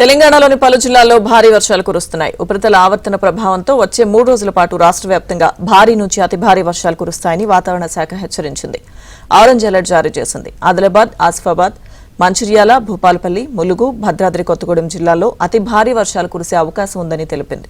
తెలంగాణలోని పలు జిల్లాల్లో భారీ వర్షాలు కురుస్తున్నాయి. ఉపరితల ఆవర్తన ప్రభావంతో వచ్చే 3 రోజుల పాటు రాష్ట్ర వ్యాప్తంగా భారీ నుంచి అతి భారీ వర్షాలు కురుస్తాయని వాతావరణ శాఖ హెచ్చరించింది. ఆరెంజ్ అలర్ట్ జారీ చేసింది. ఆదిలాబాద్, ఆసిఫాబాద్, మంచిర్యాల, భూపాలపల్లి, ములుగు, భద్రాద్రి కొత్తగూడెం జిల్లాల్లో అతి భారీ వర్షాలు కురిసే అవకాశం ఉందని తెలిపింది.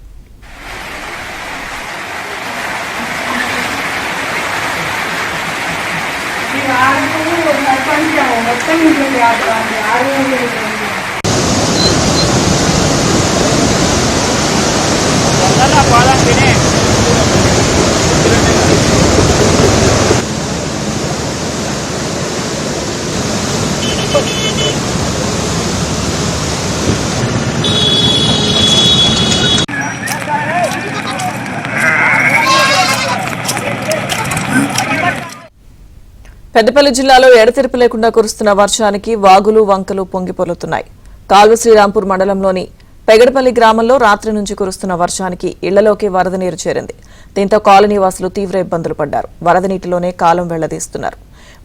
పెద్దపల్లి జిల్లాలో ఎడతెరిపి లేకుండా కురుస్తున్న వర్షానికి వాగులు, వంకలు పొంగిపొర్లుతున్నాయి. కాల్వ శ్రీరాంపూర్ మండలంలోని పెగడపల్లి గ్రామంలో రాత్రి నుంచి కురుస్తున్న వర్షానికి ఇళ్లలోకి వరద నీరు చేరింది. దీంతో కాలనీ వాసులు తీవ్ర ఇబ్బందులు పడ్డారు. వరద నీటిలోనే కాలం వెళ్లదీస్తున్నారు.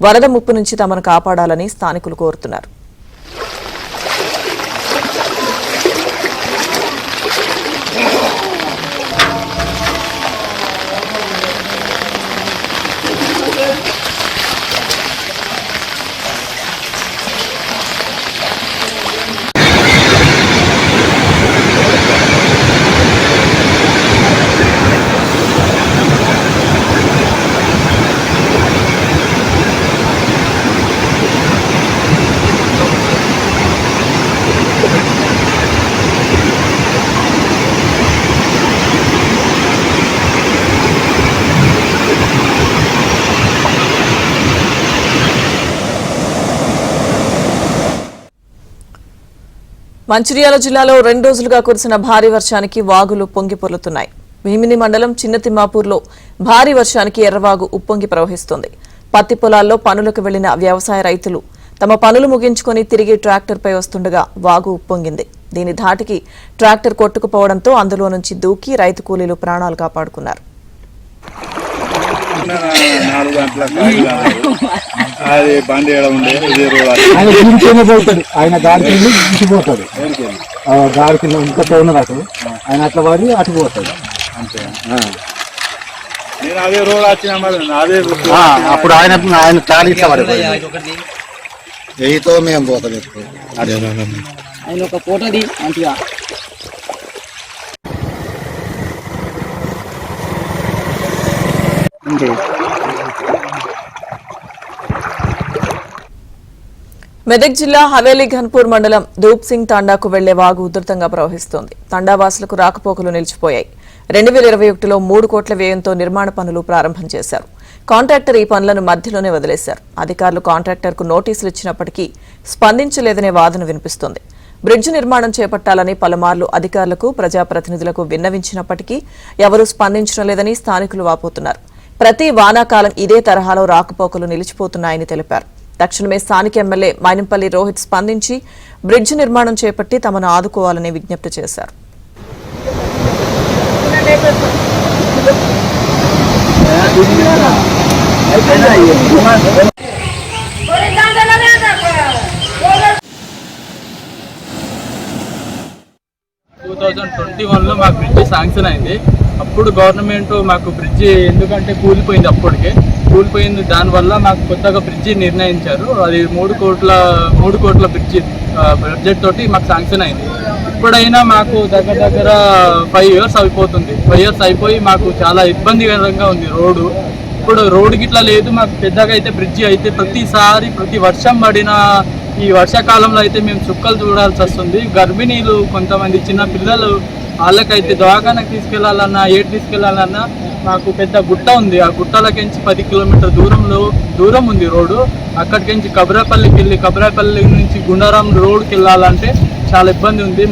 వరద ముప్పు నుంచి తమను కాపాడాలని స్థానికులు కోరుతున్నారు. మంచిర్యాల జిల్లాలో 2 రోజులుగా కురిసిన భారీ వర్షానికి వాగులు పొంగిపొర్లుతున్నాయి. భీమిని మండలం చిన్న తిమ్మాపూర్లో భారీ వర్షానికి ఎర్రవాగు ఉప్పొంగి ప్రవహిస్తోంది. పత్తి పొలాల్లో పనులకు వెళ్లిన వ్యవసాయ రైతులు తమ పనులు ముగించుకుని తిరిగి ట్రాక్టర్పై వస్తుండగా వాగు ఉప్పొంగింది. దీని ధాటికి ట్రాక్టర్ కొట్టుకుపోవడంతో అందులో నుంచి దూకి రైతు కూలీలు ప్రాణాలు కాపాడుకున్నారు. ఆయన గాడికి ఇంటిపోతాడు, గాడికి ఇంకా ఉన్నది అటు ఆయన అట్లా పడి అటుపోతాడు. అప్పుడు ఆయన చాలా ఇట్లా పడి ఎయితో మేము పోతాం ఎప్పుడు ఆయన ఒక ఫోటోది మంచిగా. మెదక్ జిల్లా హవేలీ ఘన్పూర్ మండలం ధూప్ సింగ్ తాండాకు వెళ్లే వాగు ఉధృతంగా ప్రవహిస్తోంది. తాండావాసులకు రాకపోకలు నిలిచిపోయాయి. 2021లో 3 కోట్ల వ్యయంతో నిర్మాణ పనులు ప్రారంభం చేశారు. కాంట్రాక్టర్ ఈ పనులను మధ్యలోనే వదిలేశారు. అధికారులు కాంట్రాక్టర్కు నోటీసులు ఇచ్చినప్పటికీ స్పందించలేదనే వాదన వినిపిస్తోంది. బ్రిడ్జి నిర్మాణం చేపట్టాలని పలుమార్లు అధికారులకు, ప్రజాప్రతినిధులకు విన్నవించినప్పటికీ ఎవరూ స్పందించడం లేదని స్థానికులు వాపోతున్నారు. ప్రతి వానాకాలం ఇదే తరహాలో రాకపోకలు నిలిచిపోతున్నాయని తెలిపారు. తక్షణమే స్థానిక ఎమ్మెల్యే మైనంపల్లి రోహిత్ స్పందించి బ్రిడ్జి నిర్మాణం చేపట్టి తమను ఆదుకోవాలని విజ్ఞప్తి చేశారు. లో మాకు బ్రిడ్జి శాంక్షన్ అయింది. అప్పుడు గవర్నమెంట్ మాకు బ్రిడ్జి ఎందుకంటే కూలిపోయింది దానివల్ల మాకు కొత్తగా బ్రిడ్జి నిర్ణయించారు. అది 3 కోట్ల బ్రిడ్జి బడ్జెట్ తోటి మాకు శాంక్షన్ అయింది. ఇప్పుడైనా మాకు దగ్గర 5 years అయిపోతుంది. 5 years అయిపోయి మాకు చాలా ఇబ్బందికరంగా ఉంది రోడ్డు. ఇప్పుడు రోడ్డు గిట్లా లేదు. మాకు పెద్దగా అయితే బ్రిడ్జి అయితే ప్రతి వర్షం పడిన ఈ వర్షాకాలంలో అయితే మేము చుక్కలు చూడాల్సి వస్తుంది. గర్భిణీలు, కొంతమంది చిన్న పిల్లలు, వాళ్ళకైతే దవాఖానకు తీసుకెళ్లాలన్నా తీసుకెళ్లాలన్నా మాకు పెద్ద గుట్ట ఉంది. ఆ గుట్టలకించి 10 కిలోమీటర్ దూరం ఉంది రోడ్డు. అక్కడికించి కబ్రాపల్లికి వెళ్ళి కబ్రాపల్లి నుంచి గుండారం రోడ్కి వెళ్ళాలంటే చాలా ఇబ్బంది ఉంది.